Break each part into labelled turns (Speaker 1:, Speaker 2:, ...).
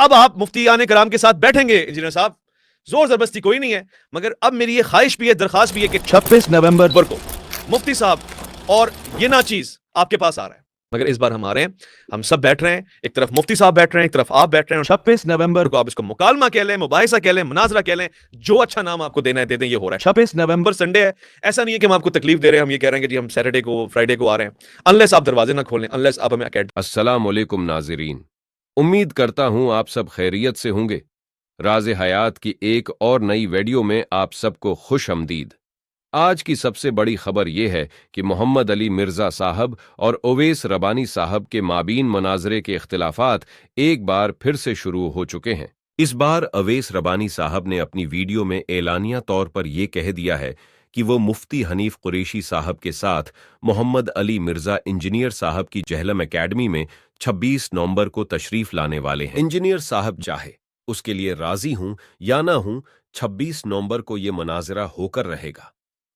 Speaker 1: अब आप मुफ्ती आने कराम के साथ बैठेंगे इंजीनियर साहब, जोर जबरदस्ती कोई नहीं है, मगर अब मेरी ये ख्वाहिश भी है, दरखास्त भी है कि
Speaker 2: 26 नवंबर
Speaker 1: को मुफ्ती साहब और ये ना चीज आपके पास आ रहा है, मगर इस बार हम आ रहे हैं, हम सब बैठ रहे हैं, एक तरफ मुफ्ती साहब बैठ रहे हैं, एक तरफ आप बैठ रहे हैं।
Speaker 2: 26 नवंबर
Speaker 1: को आप इसको मुकालमा कह लें, मुबाहिसा कह लें, मुनाजरा कह लें, जो अच्छा नाम आपको देना है दे दें, ये हो रहा है।
Speaker 2: 26 नवंबर
Speaker 1: संडे है, ऐसा नहीं है कि हम आपको तकलीफ दे रहे हैं, हम ये कह रहे हैं कि जी हम सैटरडे को फ्राइडे को आ रहे हैं, अनलेस आप दरवाजे ना खोलें, अनलेस आप हमें
Speaker 3: अस्सलाम वालेकुम नाज़रीन, उम्मीद करता हूं आप सब खैरियत से होंगे। राज़े हयात की एक और नई वीडियो में आप सबको खुश आमदीद। आज की सबसे बड़ी खबर यह है कि मोहम्मद अली मिर्ज़ा साहब और ओवैस रबानी साहब के माबीन मनाजरे के इख्तिलाफात एक बार फिर से शुरू हो चुके हैं। इस बार ओवैस रबानी साहब ने अपनी वीडियो में एलानिया तौर पर यह कह दिया है कि वो मुफ्ती हनीफ कुरैशी साहब के साथ मोहम्मद अली मिर्ज़ा इंजीनियर साहब की जहलम एकेडमी में 26 नवंबर को तशरीफ लाने वाले हैं। इंजीनियर साहब चाहे उसके लिए राजी हूं या ना हूं, 26 नवंबर को यह मनाजरा होकर रहेगा।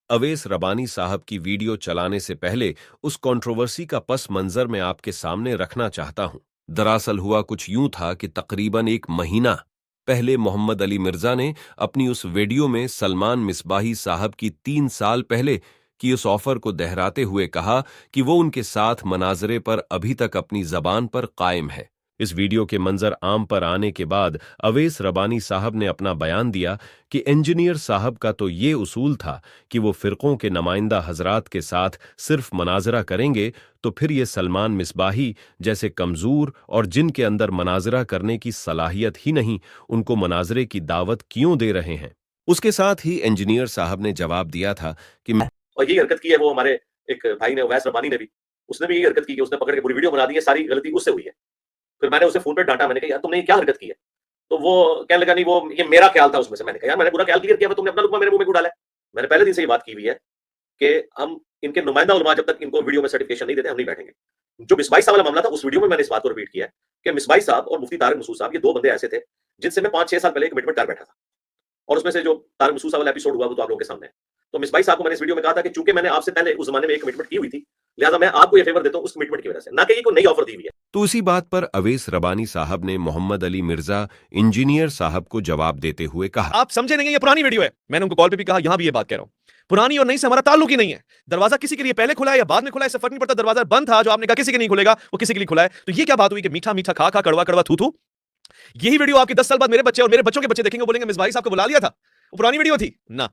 Speaker 3: ओवैस रबानी साहब की वीडियो चलाने से पहले उस कंट्रोवर्सी का पस मंजर में आपके सामने रखना चाहता हूं। दरअसल हुआ कुछ यूं था कि तकरीबन एक महीना पहले मोहम्मद अली मिर्जा ने अपनी उस वीडियो में सलमान मिसबाही साहब की 3 साल पहले की उस ऑफर को दोहराते हुए कहा कि वो उनके साथ मनाजरे पर अभी तक अपनी जबान पर कायम है। इस वीडियो के मंजर आम पर आने के बाद ओवैस रबानी साहब ने अपना बयान दिया कि इंजीनियर साहब का तो ये उसूल था कि वो फिरकों के नुमाइंदा हजरात के साथ सिर्फ मनाजरा करेंगे, तो फिर ये सलमान मिसबाही जैसे कमजोर और जिनके अंदर मनाजरा करने की सलाहियत ही नहीं, उनको मनाजरे की दावत क्यों दे रहे हैं। उसके साथ ही इंजीनियर साहब ने जवाब दिया था कि
Speaker 1: और यही हरकत की है वो हमारे एक भाई ने, ओवैस रबानी ने भी, उसने भी यही हरकत की कि उसने पकड़ के पूरी वीडियो बना दी है, सारी गलती उससे हुई है। फिर मैंने उसे फोन पे डांटा, मैंने कहा यार तुमने ये क्या हरकत की है, तो वो कहने लगा नहीं वो ये मेरा ख्याल था उसमें से। मैंने कहा यार मैंने पूरा ख्याल क्लियर किया, तुमने अपना लुकमा मेरे मुंह में क्यों डाला है। मैंने पहले दिन से ये बात की हुई है कि हम इनके नुमाइंदा उलमा जब तक इनको वीडियो में सर्टिफिकेशन नहीं देते हम नहीं बैठेंगे। जो मिसबाही साहब वाला मामला था उस वीडियो में मैंने इस बात को रिपीट किया है कि मिसबाही साहब और मुफ्ती तारिक मसूद साहब ये 2 बंदे ऐसे थे जिनसे मैं 5-6 साल पहले कमिटमेंट कर बैठा था, और उसमें से जो तारिक मसूद साहब वाला एपिसोड हुआ वो तो आप लोगों के सामने है। तो मिसबाही साहब को मैंने इस वीडियो में कहा था कि चूंकि मैंने आपसे पहले उस जमाने में एक कमिटमेंट की हुई थी, लिहाजा मैं आपको ये फेवर देता हूं उस कमिटमेंट की वजह से, ना कि कोई नई ऑफर दी हुई है।
Speaker 3: तो उसी बात पर ओवैस रबानी साहब ने मोहम्मद अली मिर्जा इंजीनियर साहब को जवाब देते हुए कहा,
Speaker 1: आप समझे नहीं, ये पुरानी वीडियो है। मैंने उनको कॉल पे भी कहा, यहां भी ये बात कह रहा हूं, पुरानी और नई से हमारा ताल्लुक ही नहीं है। दरवाजा किसी के लिए पहले खुला है या बाद में खुला है इससे फर्क नहीं पड़ता, दरवाजा बंद था, जो आपने कहा किसी के नहीं खुलेगा वो किसी के लिए खुला है। तो ये क्या बात हुई कि मीठा मीठा खा खा कड़वा कड़वा थू थू। यही वीडियो आपके 10 साल बाद मेरे बच्चे और मेरे बच्चों के बच्चे देखेंगे, बोलेंगे मिसबाही साहब को बुला लिया था, वो पुरानी वीडियो थी ना।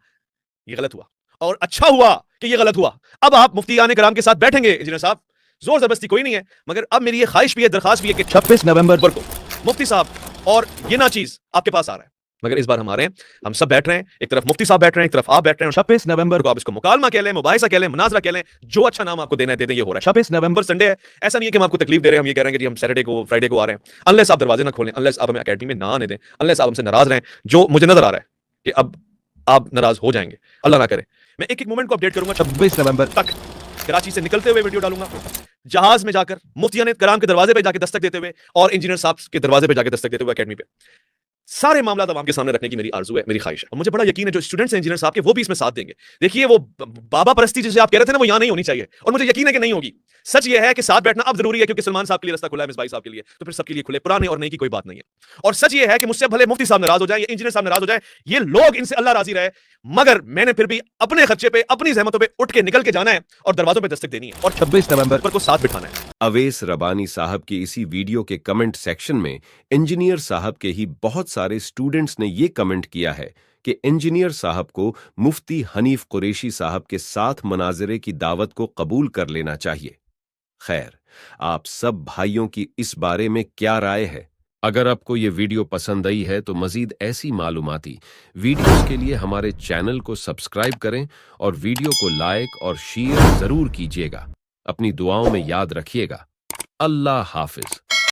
Speaker 1: ये गलत हुआ और अच्छा हुआ कि ये गलत हुआ। अब आप मुफ्ती आने कराम के साथ बैठेंगे इंजीनियर साहब, जोर जबरदस्ती कोई नहीं है, मगर अब मेरी ये ख्वाहिश भी है, दरखास्त भी है कि
Speaker 2: 26 नवंबर
Speaker 1: को मुफ्ती साहब और ये ना चीज आपके पास आ रहा है, मगर इस बार हम आ रहे हैं, हम सब बैठ रहे हैं, एक तरफ मुफ्ती साहब बैठ रहे हैं, एक तरफ आप बैठ रहे हैं।
Speaker 2: 26 नवंबर
Speaker 1: को आप इसको मुकालमा कह लें, मुबाहिसा कह लें, मुनाजरा कह लें, जो अच्छा नाम आपको देना है दे दें, ये हो रहा है।
Speaker 2: 26 नवंबर
Speaker 1: संडे है, ऐसा नहीं है कि हम आपको तकलीफ दे रहे हैं, हम ये कह रहे हैं कि जी हम सैटरडे को फ्राइडे को आ रहे हैं, अनलेस आप दरवाजे ना खोलें, अनलेस आप हमें एकेडमी में ना आने दें, अनलेस आप हमसे नाराज रहें, जो मुझे नजर आ रहा है कि अब आप नाराज हो जाएंगे, अल्लाह ना करे। मैं एक एक मोमेंट को अपडेट करूंगा।
Speaker 2: 26 नवंबर
Speaker 1: तक कराची से निकलते हुए वीडियो डालूंगा, जहाज में जाकर मुफ्ती ने कराम के दरवाजे पे जाके दस्तक देते हुए और इंजीनियर साहब के दरवाजे पे जाके दस्तक देते हुए एकेडमी पे, सारे मामला आवाम के सामने रखने की मेरी आरजू है, मेरी ख्वाहिश है। और मुझे बड़ा यकीन है जो स्टूडेंट्स हैं इंजीनियर साहब के वो भी इसमें साथ देंगे। देखिए वो बाबा परस्ती जिसे आप कह रहे थे ना, वो यहां नहीं होनी चाहिए, और मुझे यकीन है कि नहीं होगी। सच ये है कि साथ बैठना अब जरूरी है, क्योंकि सलमान साहब के लिए रास्ता खुला है, मिसबाही साहब के लिए, तो फिर सबके लिए खुले, पुराने और नई की कोई बात नहीं है। और सच ये है कि मुझसे भले मुफ्ती साहब नाराज हो जाए या इंजीनियर साहब नाराज हो जाए, ये लोग इनसे अल्लाह राजी रहे, मगर मैंने फिर भी अपने खर्चे पे अपनी जहमतों पे उठ के निकल के जाना है और दरवाजों पे दस्तक देनी है और
Speaker 2: 26 नवंबर
Speaker 1: को साथ बिठाना है।
Speaker 3: ओवैस रबानी साहब की इसी वीडियो के कमेंट सेक्शन में इंजीनियर साहब के ही बहुत सारे स्टूडेंट्स ने ये कमेंट किया है कि इंजीनियर साहब को मुफ्ती हनीफ कुरैशी साहब के साथ मनाजरे की दावत को कबूल कर लेना चाहिए। खैर, आप सब भाइयों की इस बारे में क्या राय है? अगर आपको ये वीडियो पसंद आई है तो मजीद ऐसी मालूमाती वीडियोस के लिए हमारे चैनल को सब्सक्राइब करें और वीडियो को लाइक और शेयर जरूर कीजिएगा। अपनी दुआओं में याद रखिएगा। अल्लाह हाफिज।